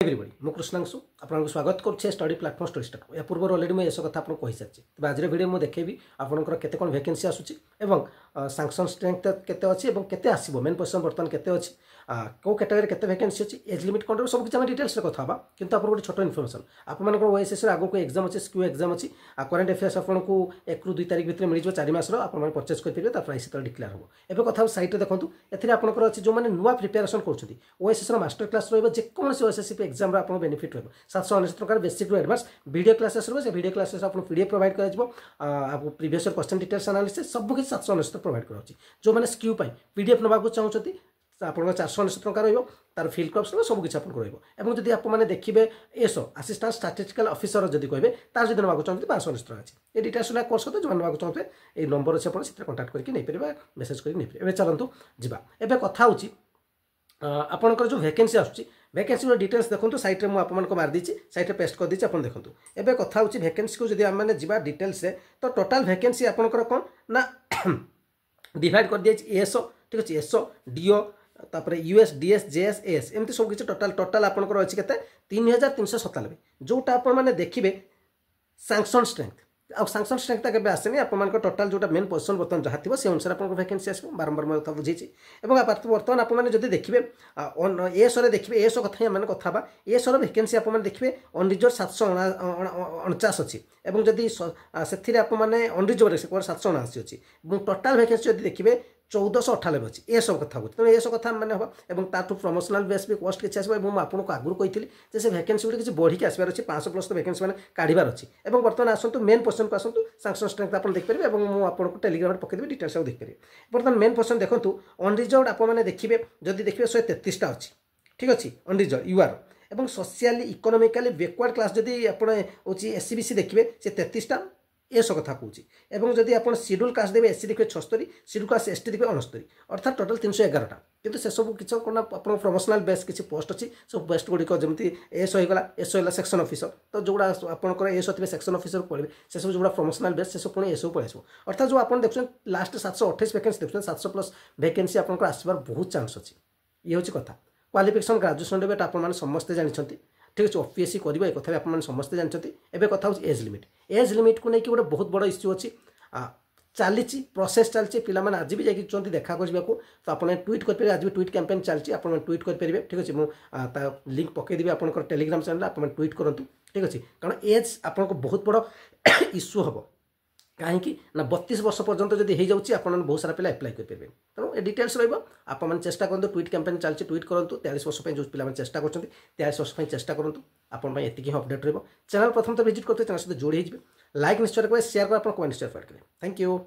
Everybody मु कृष्णांशु आपको स्वागत करुच्छे स्टडी प्लाटफॉर्म स्टडी स्टार्ट या पूर्व अलरेडी मुझे एस कथा आपको कही सारी तेज आज वीडियो मुझे देखेबी आपंकर केते कौन वैकेंसी आसूची एवं सैंक्शन स्ट्रेंथ केते अच्छी और केते आसीबो मेन पोजिशन बर्तमान केते अच्छी को कैटेगरी केते वैकेंसी अच्छी एज लिमिट कौन सब किसी डिटेल्स कथा हाँ किंतु आपको गोटे छोट इनफर्मेशन आप ओएसएस आगो को एग्जाम अच्छे स्क्यू एग्जाम अच्छी करेन्ट अफेयर्स आपको 1 ରୁ 2 तारीख भितर मिल 4 मासर आप परचेज करेंगे प्राइस तो डिक्लेयर हो एवं कथा सैट्रे देखो ए आपंकर अच्छी जो मैंने नुआ प्रिपेरेसन कर ओएसएस मास्टर क्लास रोसी ओएसएस एग्जाम आप बेनिफिट रहा 719 टकर बेसिक रु एडवांस वीडियो क्लासेस रहा वीडियो क्लासेस आपको पीडीएफ प्रोवाइड कर प्रीवियस क्वेश्चन डिटेल्स एनालिसिस सब किसी 719 प्रोवाइड कर जो मैंने स्क्यू पीडीएफ नाक चाहते आप 419 टका तार फिल्ड क्रप्स सब किसी आपको रही आपने देखिए एसओ असिस्टेंट स्टैटिस्टिकल ऑफिसर जब कहे तार जब नाक चाहते 519 टका अच्छी ये डिटेल्स कर सकते जो नाक चाहते ये नंबर अच्छे आप कंटाक्ट करके नहीं पारे मेसेज करके चलतु जा एवं कथा आपंकर जो वैकेंसी आसूँ वैकेंसी डिटेल्स देखो सैट्रे मुझे मारदी सैट्रे पेस्ट कर दीजिए देखो एवं कथा वैकेंसी को जब आम मैंने जा डिटेल्स तो टोटाल वैकेंसी आपंकर कौन ना डिवाइड कर दिए एसओ ठीक अच्छे एसओ डीओ तापर यूएस डीएस जेएस एएस एमती सब किसी टोटाल आपंकर अच्छी के 3397 जोटा आपने देखिए सैंक्शन स्ट्रेंथ आउ सैंक्शन स्ट्रेंथ के आसेनी आप टोटाल जो मेन पोजिशन बर्तमान जहाँ थी से अनुसार आपको वैकेंसी आसो बारंबार मैं कथा बुझे बर्तमान आपने जब देखिए एसओ देखिए एसओ कथा ही मैंने कथा एसओ वैकेंसी आप देखिए अनरिजर्व 749 अच्छी और जदि से आपने अनरिजर्व 779 अच्छी टोटाल वैकेंसी जब देखिए 1498 अच्छी ये सब कथा हो तेनाली ये सब कथा मैंने हम ताठू प्रमोशनल बेस भी कस्ट किसी आसो मुझे आपको आगुरी कही से वैकेंसी गुड़ी किसी बढ़ी आसबार अच्छी 500 प्लस तो वैकेंसी मैंने काढ़ार अच्छी और बर्तमान आसतु मेन पोजिशन को आसतु सैंक्शन स्ट्रेंथ आप देखिए और मुझे आपको टेलीग्राम पकईदेवी डिटेल्स देखिए बर्तमान मेन पोजिशन देखो अनरिजर्व आपने देखिए जब देखिए 133 अच्छी ठीक अच्छे अनरिजर्व यूआर और सोशियाली इकोनोमिकाली बैकवर्ड क्लास जदि आप एससीबीसी देखिए से 33 ये सब कथा कौन जदि आप शेड्यूल कास्ट देवे एससी देखिए 76 शेड्यूल कास्ट एसटी देखिए 69 अर्थात टोटाल 311टा किंतु से सब किसी कौन आप प्रमोशनल बेस किसी पोस्ट अच्छी सब बेस्ट गुड़िक जमी एसओ होगा एसओ है सेक्शन ऑफिसर तो जोड़ा आपंकर एसओ थे सेक्शन ऑफिसर पड़े से सब जो प्रमोशनल बेस से सब पुणी एसओ पड़े आसो अर्थात जो आप देखते लास्ट 728 वैकेंसी देखते 700 प्लस वैकेंसी आपंकर आसबार बहुत चांस अच्छी ये हूँ कथा क्वालिफिकेशन ग्रेजुएशन डेट आप समस्ते जानते ठीक अच्छे ओपीएससी करेंगे एक कथा भी समस्ते जानते एवं कथा हूँ एज लिमिट को लेकिन गोटे बहुत बड़ इश्यू अच्छी चली प्रोसेस चलती पे आज भी जाकि देखा करने को तो आप ट्वीट करेंगे आज भी ट्वीट कैंपेन चलती आप ट्वीट करेंगे ठीक अच्छे मुझे लिंक पकईदेवी आप टेलीग्राम चैनल आप ट्वीट करूँ ठीक अच्छे कारण एज आपको बहुत बड़ इश्यू हम कहीं 32 वर्ष पर्यंत जब हो जाऊँगी आप बहुत सारा पिला एप्लाई करेंगे तेणु ये डिटेल्स रहा चेष्टा करूँ ट्वीट कैंपेन चलती ट्वीट करूँ 43 वर्ष जो पिला चेष्टा कर 43 वर्ष चेष्टा करूँ आपंपाई ही अपडेट रहा चैनल प्रथम तो विजिट करते चैनल सहित जोड़ी लाइक निश्चय करेंगे शेयर कर कमेंट निश्चय करेंगे थैंक यू।